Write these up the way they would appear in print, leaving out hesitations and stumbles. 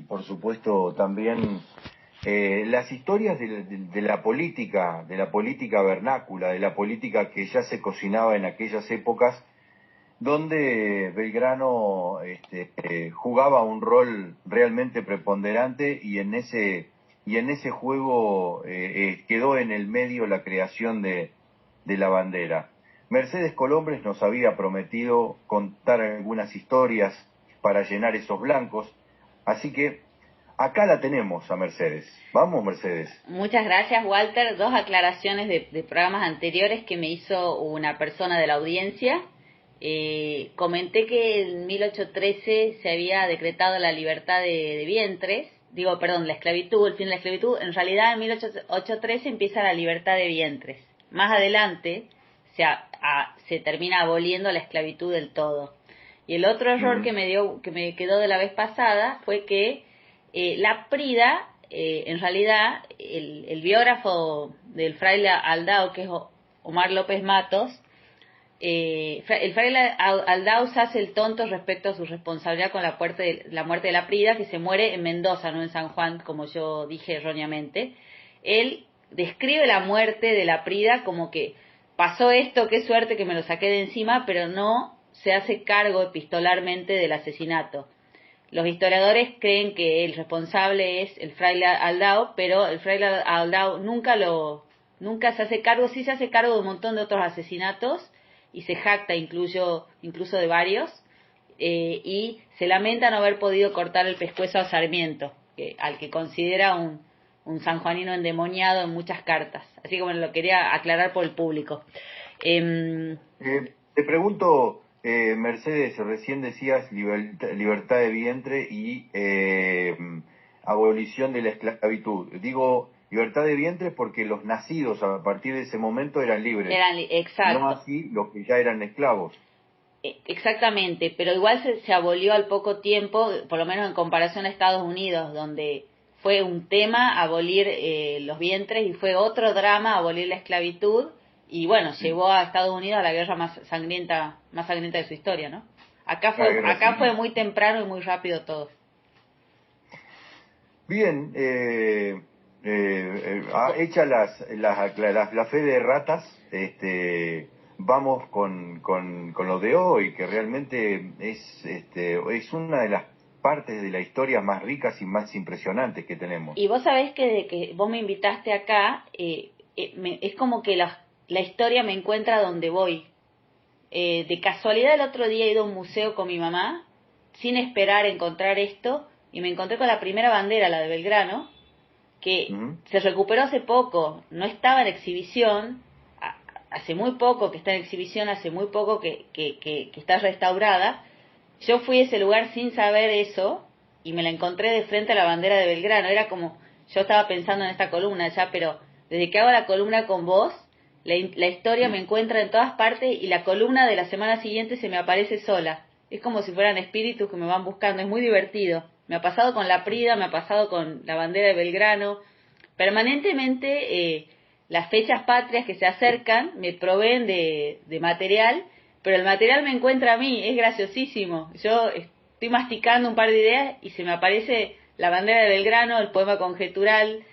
por supuesto también las historias de la política, vernácula, de la política que ya se cocinaba en aquellas épocas, donde Belgrano jugaba un rol realmente preponderante y en ese juego quedó en el medio la creación de la bandera. Mercedes Colombres nos había prometido contar algunas historias para llenar esos blancos, así que acá la tenemos a Mercedes. Vamos, Mercedes. Muchas gracias, Walter. Dos aclaraciones de programas anteriores que me hizo una persona de la audiencia. Comenté que en 1813 se había decretado la libertad de vientres, la esclavitud, el fin de la esclavitud. En realidad en 1813 empieza la libertad de vientres. Más adelante se termina aboliendo la esclavitud del todo. Y el otro error que me quedó de la vez pasada fue que la Prida, en realidad, el biógrafo del fraile Aldao, que es Omar López Matos, el fraile Aldao se hace el tonto respecto a su responsabilidad con la muerte de la Prida, que se muere en Mendoza, no en San Juan, como yo dije erróneamente. Él describe la muerte de la Prida como que pasó esto, qué suerte que me lo saqué de encima, pero no se hace cargo epistolarmente del asesinato. Los historiadores creen que el responsable es el fraile Aldao, pero el fraile Aldao nunca se hace cargo, sí se hace cargo de un montón de otros asesinatos y se jacta incluso de varios, y se lamenta no haber podido cortar el pescuezo a Sarmiento, al que considera un sanjuanino endemoniado en muchas cartas. Así que bueno, lo quería aclarar por el público. Te pregunto, Mercedes, recién decías libertad de vientre y abolición de la esclavitud. Digo libertad de vientre porque los nacidos a partir de ese momento eran libres. Exacto. No así los que ya eran esclavos. Exactamente, pero igual se abolió al poco tiempo, por lo menos en comparación a Estados Unidos, donde fue un tema abolir los vientres y fue otro drama abolir la esclavitud. Y bueno, llevó a Estados Unidos a la guerra más sangrienta de su historia, ¿no? Acá fue muy temprano y muy rápido todo. Bien, hecha la fe de ratas, vamos con lo de hoy, que realmente es una de las partes de la historia más ricas y más impresionantes que tenemos. Y vos sabés que desde que vos me invitaste acá, es como que la historia me encuentra donde voy. De casualidad el otro día he ido a un museo con mi mamá, sin esperar encontrar esto, y me encontré con la primera bandera, la de Belgrano, que se recuperó hace poco, no estaba en exhibición, hace muy poco que está en exhibición, hace muy poco que está restaurada. Yo fui a ese lugar sin saber eso, y me la encontré de frente a la bandera de Belgrano. Era como, yo estaba pensando en esta columna ya, pero desde que hago la columna con vos, la historia me encuentra en todas partes y la columna de la semana siguiente se me aparece sola. Es como si fueran espíritus que me van buscando, es muy divertido. Me ha pasado con la Prida, me ha pasado con la bandera de Belgrano. Permanentemente las fechas patrias que se acercan me proveen de material, pero el material me encuentra a mí, es graciosísimo. Yo estoy masticando un par de ideas y se me aparece la bandera de Belgrano, el poema conjetural,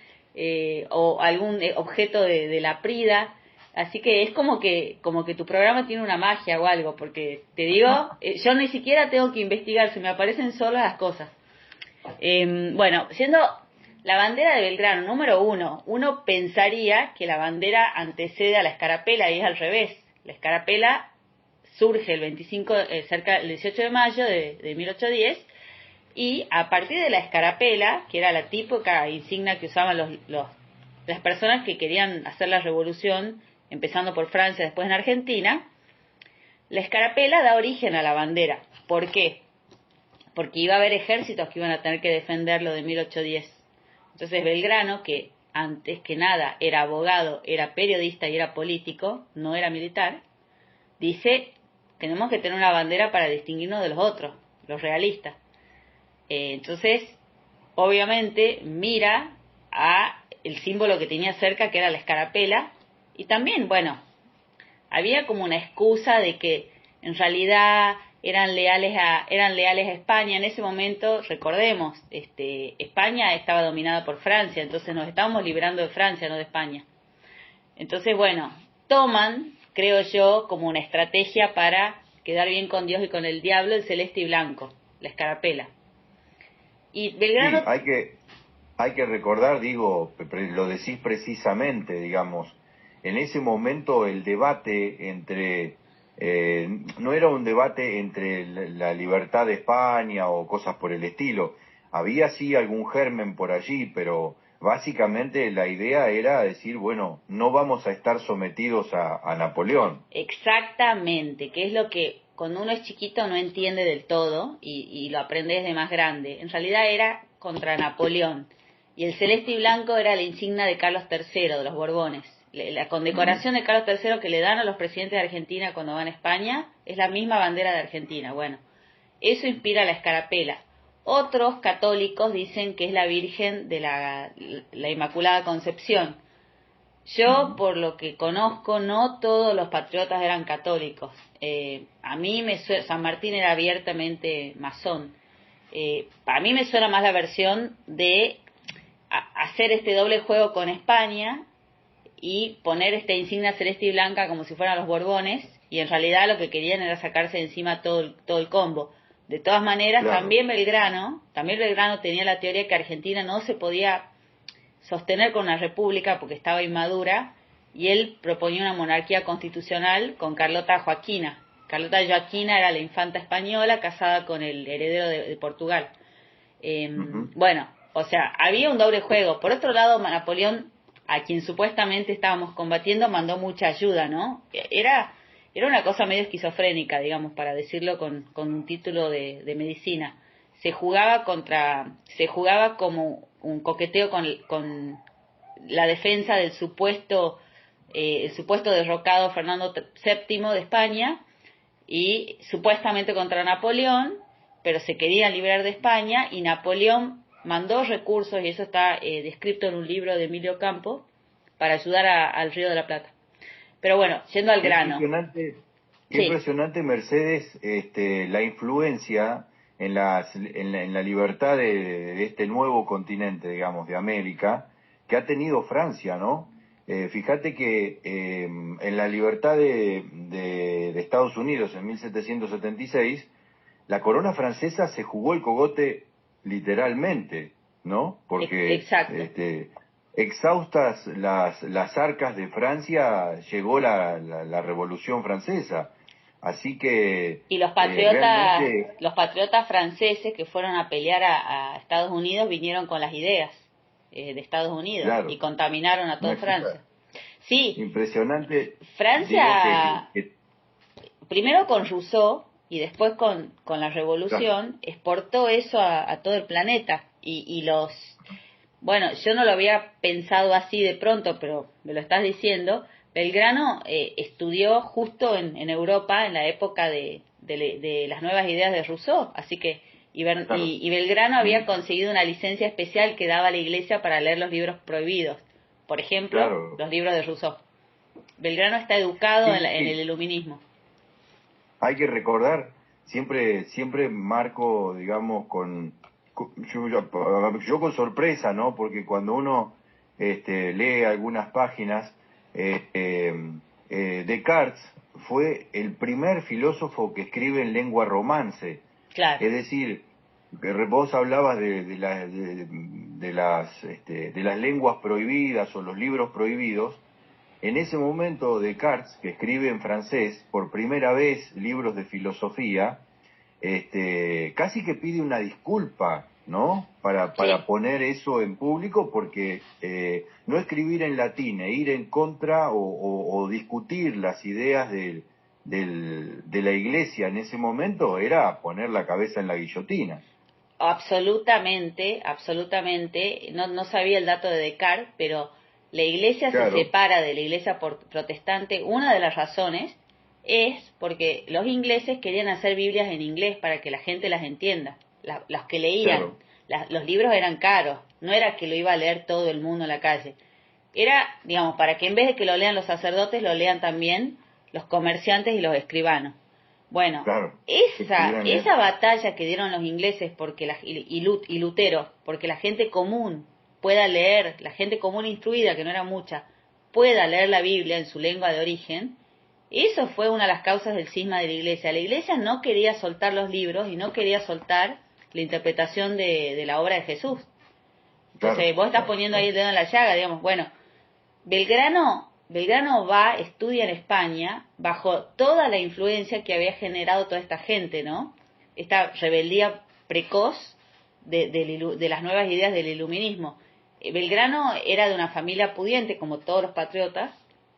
o algún objeto de la Prida. Así que es como que tu programa tiene una magia o algo, porque te digo, yo ni siquiera tengo que investigar, se me aparecen solas las cosas. Bueno, siendo la bandera de Belgrano número uno pensaría que la bandera antecede a la escarapela, y es al revés. La escarapela surge el 18 de mayo de 1810, y a partir de la escarapela, que era la típica insignia que usaban las personas que querían hacer la revolución, empezando por Francia, después en Argentina, la escarapela da origen a la bandera. ¿Por qué? Porque iba a haber ejércitos que iban a tener que defenderlo de 1810. Entonces Belgrano, que antes que nada era abogado, era periodista y era político, no era militar, dice, tenemos que tener una bandera para distinguirnos de los otros, los realistas. Entonces, obviamente, mira a el símbolo que tenía cerca, que era la escarapela, y también, bueno, había como una excusa de que en realidad eran leales a España. En ese momento, recordemos, España estaba dominada por Francia, entonces nos estábamos librando de Francia, no de España. Entonces, bueno, toman, creo yo, como una estrategia para quedar bien con Dios y con el diablo, el celeste y blanco, la escarapela. Y Belgrano... Sí, hay que recordar, digo, lo decís precisamente, digamos, en ese momento el debate no era un debate entre la libertad de España o cosas por el estilo. Había sí algún germen por allí, pero básicamente la idea era decir, bueno, no vamos a estar sometidos a Napoleón. Exactamente, que es lo que cuando uno es chiquito no entiende del todo y lo aprende desde más grande. En realidad era contra Napoleón. Y el celeste y blanco era la insignia de Carlos III, de los Borbones. La condecoración de Carlos III que le dan a los presidentes de Argentina cuando van a España es la misma bandera de Argentina. Bueno, eso inspira la escarapela. Otros católicos dicen que es la Virgen de la Inmaculada Concepción. Yo, por lo que conozco, no todos los patriotas eran católicos. A mí San Martín era abiertamente masón. A mí me suena más la versión de hacer este doble juego con España y poner esta insignia celeste y blanca como si fueran los Borbones, y en realidad lo que querían era sacarse de encima todo el combo. De todas maneras, Claro. también Belgrano tenía la teoría que Argentina no se podía sostener con una república porque estaba inmadura, y él proponía una monarquía constitucional con Carlota Joaquina. Carlota Joaquina era la infanta española casada con el heredero de Portugal. Bueno, o sea, había un doble juego. Por otro lado, Napoleón, a quien supuestamente estábamos combatiendo, mandó mucha ayuda, ¿no? Era una cosa medio esquizofrénica, digamos, para decirlo con un título de medicina. Se jugaba como un coqueteo con la defensa del el supuesto derrocado Fernando VII de España, y supuestamente contra Napoleón, pero se querían liberar de España, y Napoleón mandó recursos, y eso está descrito en un libro de Emilio Campo, para ayudar al Río de la Plata. Pero bueno, yendo al grano. Qué Sí. impresionante, Mercedes, la influencia en la libertad de este nuevo continente, digamos, de América, que ha tenido Francia, ¿no? Fíjate que en la libertad de Estados Unidos en 1776, la corona francesa se jugó el cogote literalmente, ¿no? Porque Exacto. exhaustas las arcas de Francia, llegó la Revolución Francesa. Así que y los patriotas franceses que fueron a pelear a Estados Unidos vinieron con las ideas de Estados Unidos, claro, y contaminaron a toda Francia. Sí. Impresionante. Francia, primero con Rousseau y después con la Revolución, claro, exportó eso a todo el planeta. Bueno, yo no lo había pensado así de pronto, pero me lo estás diciendo. Belgrano estudió justo en Europa en la época de las nuevas ideas de Rousseau, así que claro, y Belgrano había conseguido una licencia especial que daba la Iglesia para leer los libros prohibidos, por ejemplo, claro, los libros de Rousseau. Belgrano está educado en el iluminismo. Hay que recordar, siempre marco, digamos, yo con sorpresa, ¿no? Porque cuando uno lee algunas páginas, Descartes fue el primer filósofo que escribe en lengua romance. Claro. Es decir, vos hablabas de las lenguas prohibidas o los libros prohibidos. En ese momento Descartes, que escribe en francés por primera vez libros de filosofía, casi que pide una disculpa, ¿no? Para poner eso en público, porque no escribir en latín e ir en contra o discutir las ideas de la Iglesia en ese momento era poner la cabeza en la guillotina. Absolutamente. No sabía el dato de Descartes, pero la Iglesia, claro, se separa de la Iglesia protestante. Una de las razones es porque los ingleses querían hacer Biblias en inglés para que la gente las entienda. Los que leían, claro, los libros eran caros, no era que lo iba a leer todo el mundo en la calle. Era, para que en vez de que lo lean los sacerdotes, lo lean también los comerciantes y los escribanos. Bueno, claro, esa batalla que dieron los ingleses porque y Lutero, porque la gente común pueda leer, la gente común instruida, que no era mucha, pueda leer la Biblia en su lengua de origen, eso fue una de las causas del cisma de la Iglesia. La Iglesia no quería soltar los libros y no quería soltar la interpretación de la obra de Jesús. Entonces, vos estás poniendo ahí el dedo en la llaga, digamos, bueno, Belgrano va, estudia en España, bajo toda la influencia que había generado toda esta gente, ¿no? Esta rebeldía precoz de las nuevas ideas del iluminismo. Belgrano era de una familia pudiente, como todos los patriotas,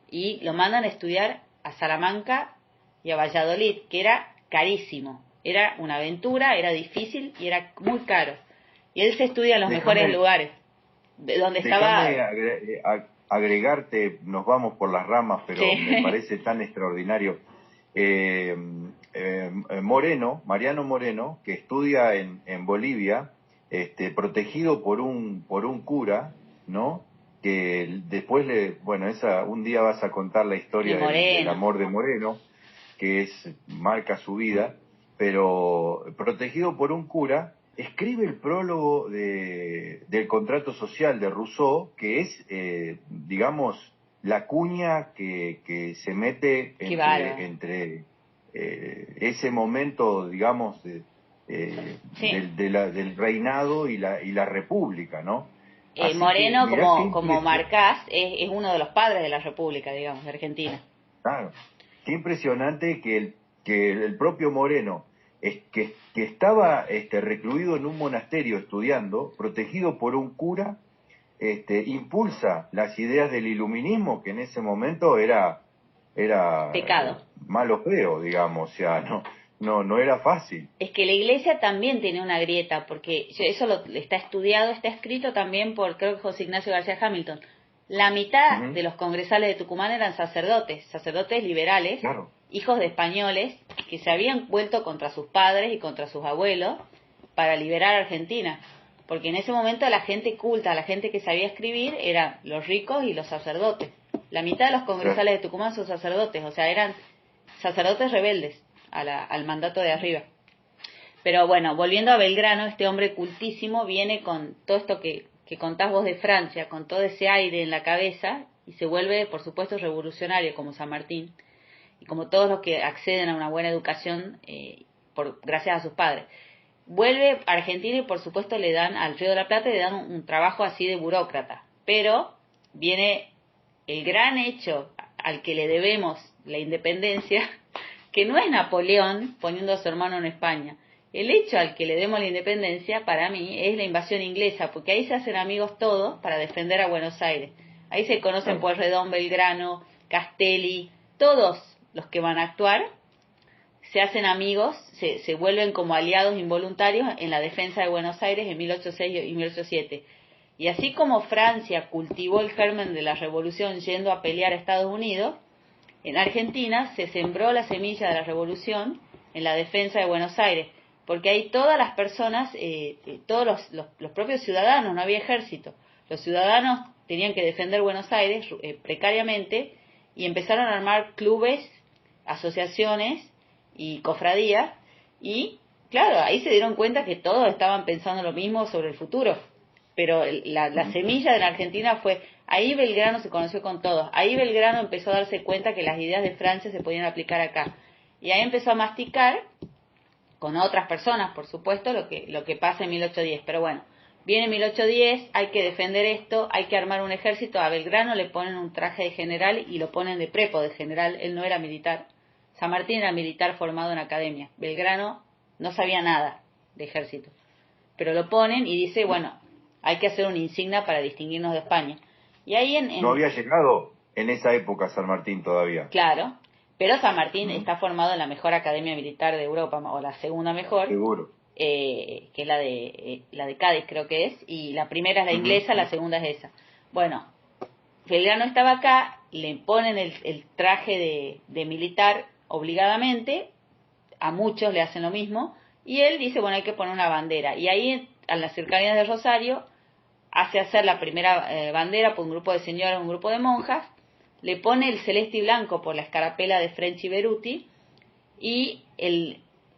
y lo mandan a estudiar a Salamanca y a Valladolid, que era carísimo. Era una aventura, era difícil y era muy caro. Y él se estudia en los mejores lugares, de donde estaba... agregarte, nos vamos por las ramas, pero sí, me parece tan extraordinario. Mariano Moreno, que estudia en Bolivia, protegido por un cura, ¿no? Que después un día vas a contar la historia del amor de Moreno, que marca su vida, pero protegido por un cura, escribe el prólogo del contrato social de Rousseau, que es, digamos, la cuña que se mete entre ese momento, digamos, del reinado y la república, ¿no? Moreno, como marcás, es uno de los padres de la república, digamos, de Argentina. Claro, qué impresionante que el propio Moreno, que estaba recluido en un monasterio estudiando, protegido por un cura, impulsa las ideas del iluminismo, que en ese momento era pecado, malo feo, digamos, o sea, no era fácil. Es que la Iglesia también tiene una grieta, porque eso está estudiado, está escrito también por, creo que José Ignacio García Hamilton. La mitad de los congresales de Tucumán eran sacerdotes liberales, claro, hijos de españoles que se habían vuelto contra sus padres y contra sus abuelos para liberar a Argentina. Porque en ese momento la gente culta, la gente que sabía escribir, eran los ricos y los sacerdotes. La mitad de los congresales de Tucumán son sacerdotes, o sea, eran sacerdotes rebeldes al mandato de arriba. Pero bueno, volviendo a Belgrano, este hombre cultísimo viene con todo esto que contás vos de Francia, con todo ese aire en la cabeza, y se vuelve, por supuesto, revolucionario como San Martín, y como todos los que acceden a una buena educación gracias a sus padres. Vuelve a Argentina y, por supuesto, le dan al Río de la Plata, le dan un trabajo así de burócrata. Pero viene el gran hecho al que le debemos la independencia, que no es Napoleón poniendo a su hermano en España. El hecho al que le demos la independencia, para mí, es la invasión inglesa, porque ahí se hacen amigos todos para defender a Buenos Aires. Ahí se conocen Pueyrredón, Belgrano, Castelli, todos los que van a actuar se hacen amigos, se vuelven como aliados involuntarios en la defensa de Buenos Aires en 1806 y 1807. Y así como Francia cultivó el germen de la revolución yendo a pelear a Estados Unidos, en Argentina se sembró la semilla de la revolución en la defensa de Buenos Aires, porque ahí todas las personas, todos los propios ciudadanos, no había ejército, los ciudadanos tenían que defender Buenos Aires precariamente y empezaron a armar clubes, asociaciones y cofradías, y claro, ahí se dieron cuenta que todos estaban pensando lo mismo sobre el futuro, pero la semilla de la Argentina fue, ahí Belgrano se conoció con todos, ahí Belgrano empezó a darse cuenta que las ideas de Francia se podían aplicar acá, y ahí empezó a masticar con otras personas, por supuesto, lo que pasa en 1810, pero bueno, viene 1810, hay que defender esto, hay que armar un ejército, a Belgrano le ponen un traje de general y lo ponen de prepo de general, él no era militar. San Martín era militar formado en academia. Belgrano no sabía nada de ejército. Pero lo ponen y dice, bueno, hay que hacer una insignia para distinguirnos de España. Y ahí no había llegado en esa época San Martín todavía. Claro, pero San Martín está formado en la mejor academia militar de Europa, o la segunda mejor. Seguro. Que es la de Cádiz, creo que es. Y la primera es la inglesa, la segunda es esa. Bueno, Belgrano estaba acá, le ponen el traje de militar obligadamente, a muchos le hacen lo mismo, y él dice, bueno, hay que poner una bandera, y ahí a las cercanías de Rosario hace hacer la primera bandera por un grupo de señoras, un grupo de monjas, le pone el celeste y blanco por la escarapela de French y Beruti, y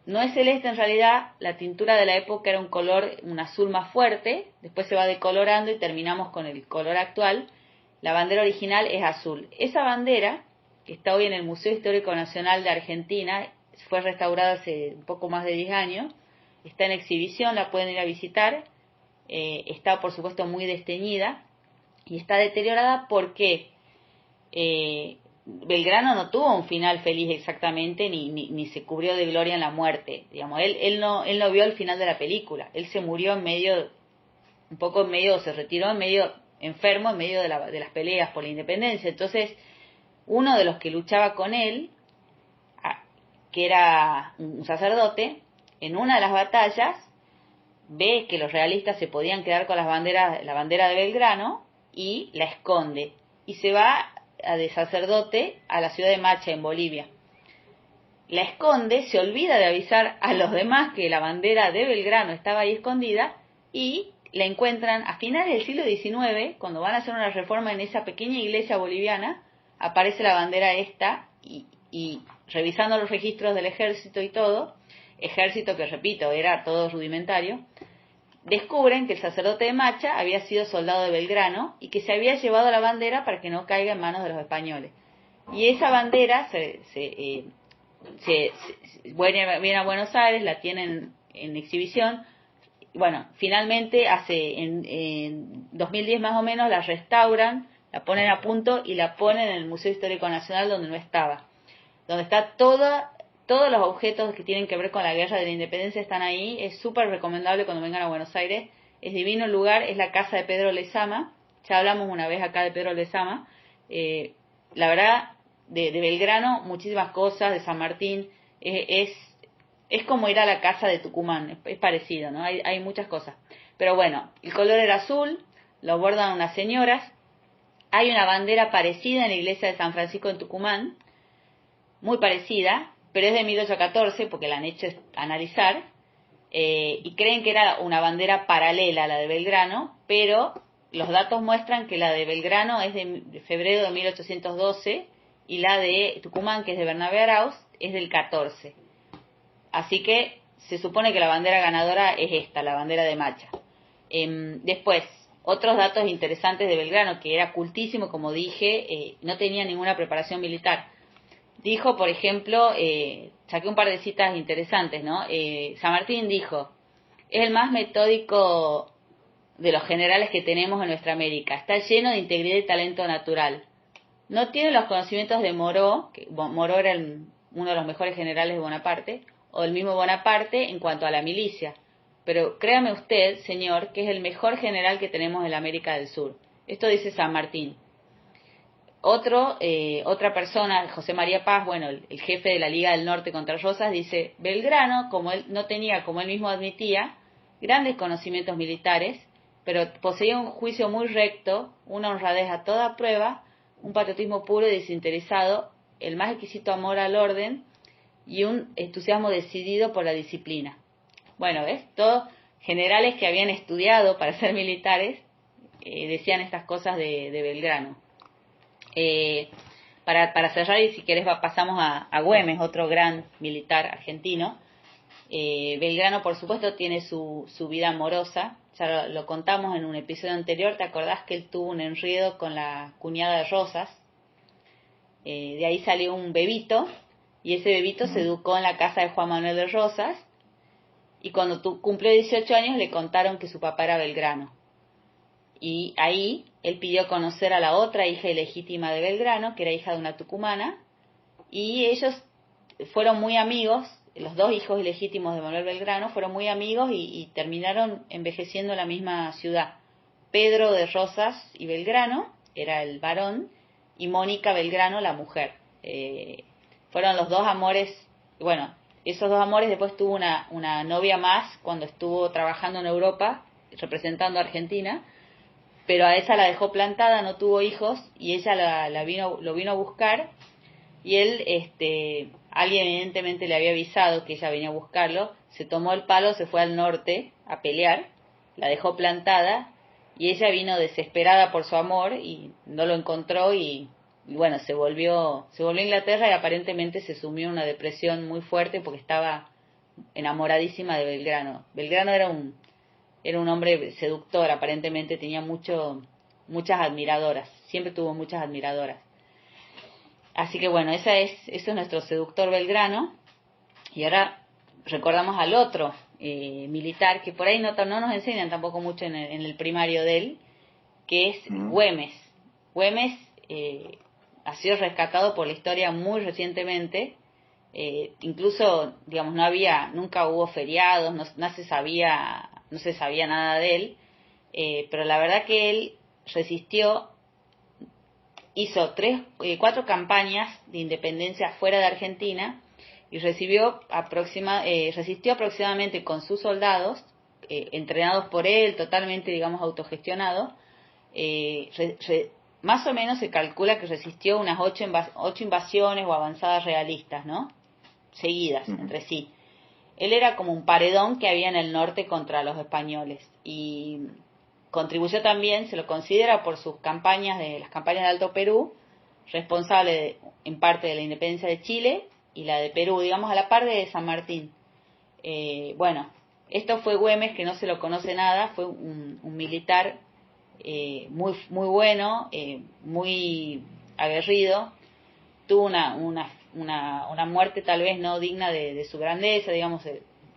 no es celeste en realidad, la tintura de la época era un azul más fuerte, después se va decolorando y terminamos con el color actual. La bandera original es azul. Esa bandera, que está hoy en el Museo Histórico Nacional de Argentina, fue restaurada hace un poco más de 10 años, está en exhibición, la pueden ir a visitar, está por supuesto muy desteñida y está deteriorada porque Belgrano no tuvo un final feliz exactamente, ni se cubrió de gloria en la muerte. Digamos, él no vio el final de la película. Él se murió se retiró en medio enfermo, en medio de las peleas por la independencia. Entonces, uno de los que luchaba con él, que era un sacerdote, en una de las batallas ve que los realistas se podían quedar con la bandera de Belgrano y la esconde. Y se va de sacerdote a la ciudad de Macha, en Bolivia. La esconde, se olvida de avisar a los demás que la bandera de Belgrano estaba ahí escondida y la encuentran a finales del siglo XIX, cuando van a hacer una reforma en esa pequeña iglesia boliviana, aparece la bandera esta y revisando los registros del ejército y todo, ejército que repito, era todo rudimentario, descubren que el sacerdote de Macha había sido soldado de Belgrano y que se había llevado la bandera para que no caiga en manos de los españoles. Y esa bandera viene a Buenos Aires, la tienen en exhibición. Bueno, finalmente en 2010 más o menos la restauran, la ponen a punto y la ponen en el Museo Histórico Nacional, donde no estaba. Donde está todos los objetos que tienen que ver con la guerra de la independencia están ahí. Es súper recomendable cuando vengan a Buenos Aires. Es divino el lugar, es la casa de Pedro Lezama. Ya hablamos una vez acá de Pedro Lezama. La verdad, de Belgrano, muchísimas cosas, de San Martín. Es como ir a la casa de Tucumán, es parecido, ¿no? Hay muchas cosas. Pero bueno, el color era azul, lo bordan unas señoras. Hay una bandera parecida en la iglesia de San Francisco en Tucumán, muy parecida, pero es de 1814 porque la han hecho analizar, y creen que era una bandera paralela a la de Belgrano, pero los datos muestran que la de Belgrano es de febrero de 1812 y la de Tucumán, que es de Bernabé Arauz, es del 14. Así que se supone que la bandera ganadora es esta, la bandera de Macha. Después, otros datos interesantes de Belgrano, que era cultísimo, como dije, no tenía ninguna preparación militar. Dijo, por ejemplo, saqué un par de citas interesantes, ¿no? San Martín dijo, es el más metódico de los generales que tenemos en nuestra América. Está lleno de integridad y talento natural. No tiene los conocimientos de Moreau, que Moreau era uno de los mejores generales de Bonaparte, o el mismo Bonaparte en cuanto a la milicia. Pero créame usted, señor, que es el mejor general que tenemos en la América del Sur. Esto dice San Martín. Otra persona, José María Paz, bueno, el jefe de la Liga del Norte contra Rosas, dice, Belgrano, como él no tenía, como él mismo admitía, grandes conocimientos militares, pero poseía un juicio muy recto, una honradez a toda prueba, un patriotismo puro y desinteresado, el más exquisito amor al orden y un entusiasmo decidido por la disciplina. Bueno, ¿ves? Todos generales que habían estudiado para ser militares decían estas cosas de Belgrano. Para cerrar, y si querés pasamos a Güemes, otro gran militar argentino. Belgrano, por supuesto, tiene su vida amorosa. Ya lo contamos en un episodio anterior. ¿Te acordás que él tuvo un enredo con la cuñada de Rosas? De ahí salió un bebito, y ese bebito se educó en la casa de Juan Manuel de Rosas, y cuando cumplió 18 años le contaron que su papá era Belgrano. Y ahí él pidió conocer a la otra hija ilegítima de Belgrano, que era hija de una tucumana, y ellos fueron muy amigos. Los dos hijos ilegítimos de Manuel Belgrano fueron muy amigos y terminaron envejeciendo en la misma ciudad. Pedro de Rosas y Belgrano era el varón, y Mónica Belgrano la mujer. Fueron los dos amores. Bueno, esos dos amores, después tuvo una novia más cuando estuvo trabajando en Europa representando a Argentina, pero a esa la dejó plantada, no tuvo hijos, y ella lo vino a buscar, y él, alguien evidentemente le había avisado que ella venía a buscarlo, se tomó el palo, se fue al norte a pelear, la dejó plantada, y ella vino desesperada por su amor, y no lo encontró, y y bueno, se volvió a Inglaterra y aparentemente se sumió en una depresión muy fuerte porque estaba enamoradísima de Belgrano. Belgrano era un hombre seductor, aparentemente tenía muchas admiradoras, siempre tuvo muchas admiradoras. Así que bueno, eso es nuestro seductor Belgrano. Y ahora recordamos al otro militar, que por ahí no nos enseñan tampoco mucho en el primario de él, que es Güemes. Güemes ha sido rescatado por la historia muy recientemente. Incluso, digamos, nunca hubo feriados, no se sabía nada de él, pero la verdad que él hizo 4 campañas de independencia fuera de Argentina y resistió aproximadamente con sus soldados, entrenados por él, totalmente, digamos, autogestionados. Más o menos se calcula que resistió unas 8 invasiones o avanzadas realistas, ¿no? Seguidas entre sí. Él era como un paredón que había en el norte contra los españoles y contribuyó también, se lo considera por sus las campañas de Alto Perú, responsable en parte de la independencia de Chile y la de Perú, digamos a la par de San Martín. Bueno, esto fue Güemes, que no se lo conoce nada, fue un militar muy bueno, muy aguerrido, tuvo una muerte tal vez no digna de su grandeza, digamos,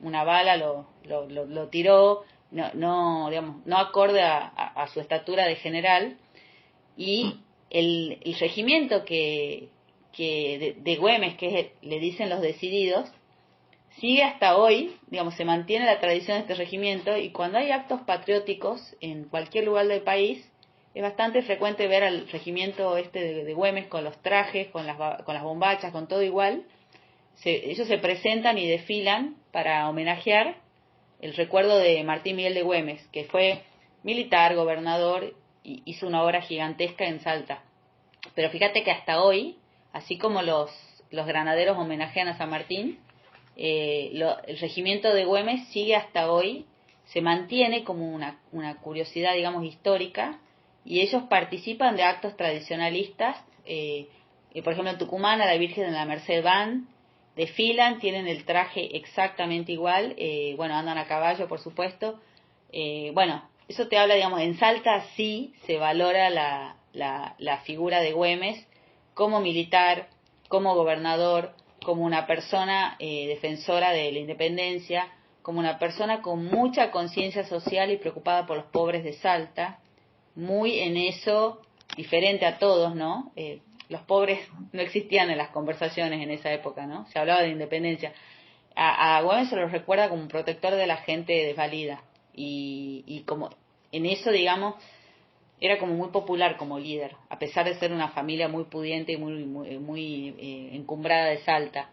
una bala lo tiró, digamos, no acorde a su estatura de general, y el regimiento de Güemes, le dicen los decididos, sigue hasta hoy, digamos, se mantiene la tradición de este regimiento, y cuando hay actos patrióticos en cualquier lugar del país, es bastante frecuente ver al regimiento de Güemes con los trajes, con las bombachas, con todo igual. Ellos se presentan y desfilan para homenajear el recuerdo de Martín Miguel de Güemes, que fue militar, gobernador, y hizo una obra gigantesca en Salta. Pero fíjate que hasta hoy, así como los granaderos homenajean a San Martín, el regimiento de Güemes sigue hasta hoy, se mantiene como una curiosidad, digamos, histórica, y ellos participan de actos tradicionalistas. Por ejemplo, en Tucumán a la Virgen de la Merced van, desfilan, tienen el traje exactamente igual, bueno, andan a caballo, por supuesto. Bueno, eso te habla, digamos, en Salta sí se valora la figura de Güemes como militar, como gobernador, como una persona defensora de la independencia, como una persona con mucha conciencia social y preocupada por los pobres de Salta, muy en eso, diferente a todos, ¿no? Los pobres no existían en las conversaciones en esa época, ¿no? Se hablaba de independencia. A Güemes se lo recuerda como un protector de la gente desvalida, y como en eso, digamos, era como muy popular como líder, a pesar de ser una familia muy pudiente y muy encumbrada de Salta.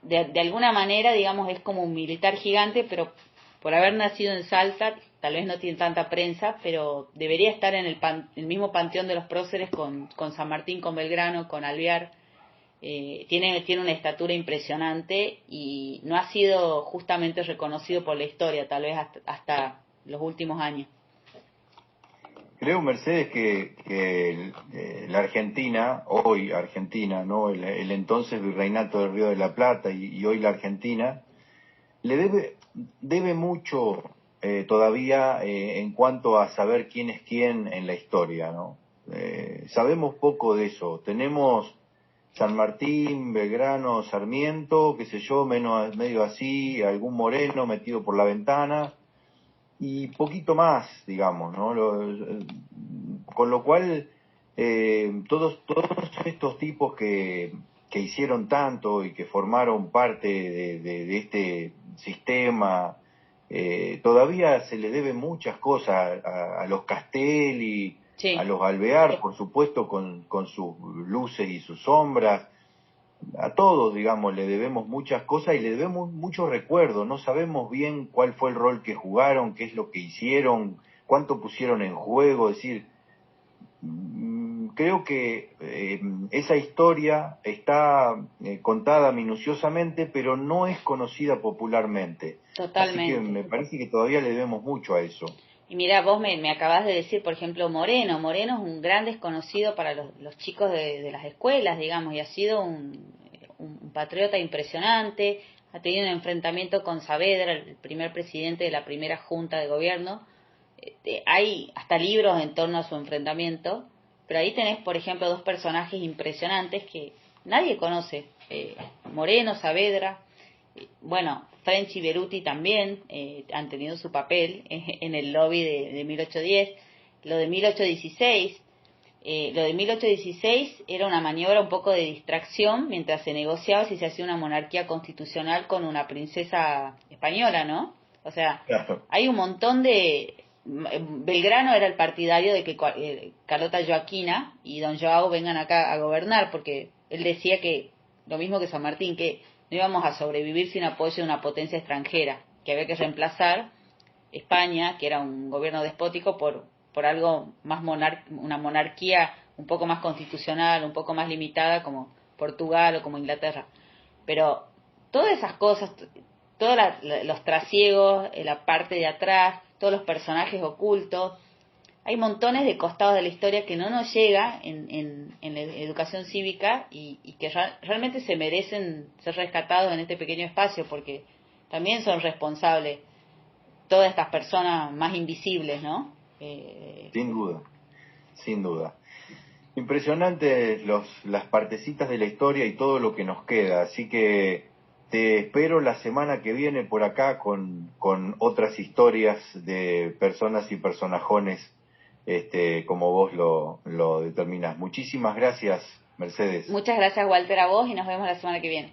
De alguna manera, digamos, es como un militar gigante, pero por haber nacido en Salta, tal vez no tiene tanta prensa, pero debería estar en el mismo panteón de los próceres con San Martín, con Belgrano, con Alvear. Tiene una estatura impresionante y no ha sido justamente reconocido por la historia, tal vez hasta los últimos años. Creo, Mercedes, que la Argentina, hoy Argentina, ¿no? El entonces virreinato del Río de la Plata y hoy la Argentina, le debe mucho todavía en cuanto a saber quién es quién en la historia, ¿no? Sabemos poco de eso. Tenemos San Martín, Belgrano, Sarmiento, qué sé yo, medio así, algún moreno metido por la ventana, y poquito más, digamos, ¿no? Con lo cual, todos estos tipos que hicieron tanto y que formaron parte de este sistema, todavía se le debe muchas cosas a los Castelli, sí, a los Alvear, por supuesto, con sus luces y sus sombras. A todos, digamos, le debemos muchas cosas y le debemos muchos recuerdos. No sabemos bien cuál fue el rol que jugaron, qué es lo que hicieron, cuánto pusieron en juego. Es decir, creo que esa historia está contada minuciosamente, pero no es conocida popularmente. Totalmente. Así que me parece que todavía le debemos mucho a eso. Y mira, vos me acabás de decir, por ejemplo, Moreno. Moreno es un gran desconocido para los chicos de las escuelas, digamos, y ha sido un patriota impresionante. Ha tenido un enfrentamiento con Saavedra, el primer presidente de la primera junta de gobierno. Hay hasta libros en torno a su enfrentamiento, pero ahí tenés, por ejemplo, dos personajes impresionantes que nadie conoce. Moreno, Saavedra, bueno, French y Beruti también han tenido su papel en el lobby de 1810. Lo de 1816, lo de 1816 era una maniobra un poco de distracción mientras se negociaba si se hacía una monarquía constitucional con una princesa española, ¿no? O sea, Claro. hay un montón de... Belgrano era el partidario de que Carlota Joaquina y don Joao vengan acá a gobernar, porque él decía que, lo mismo que San Martín, que no íbamos a sobrevivir sin apoyo de una potencia extranjera, que había que reemplazar España, que era un gobierno despótico, por algo más una monarquía un poco más constitucional, un poco más limitada, como Portugal o como Inglaterra. Pero todas esas cosas, todos los trasiegos, la parte de atrás, todos los personajes ocultos, hay montones de costados de la historia que no nos llega en la educación cívica y que realmente se merecen ser rescatados en este pequeño espacio, porque también son responsables todas estas personas más invisibles, ¿no? Sin duda, sin duda. Impresionante las partecitas de la historia y todo lo que nos queda, así que te espero la semana que viene por acá con otras historias de personas y personajones, como vos lo determinás. Muchísimas gracias, Mercedes. Muchas gracias, Walter, a vos, y nos vemos la semana que viene.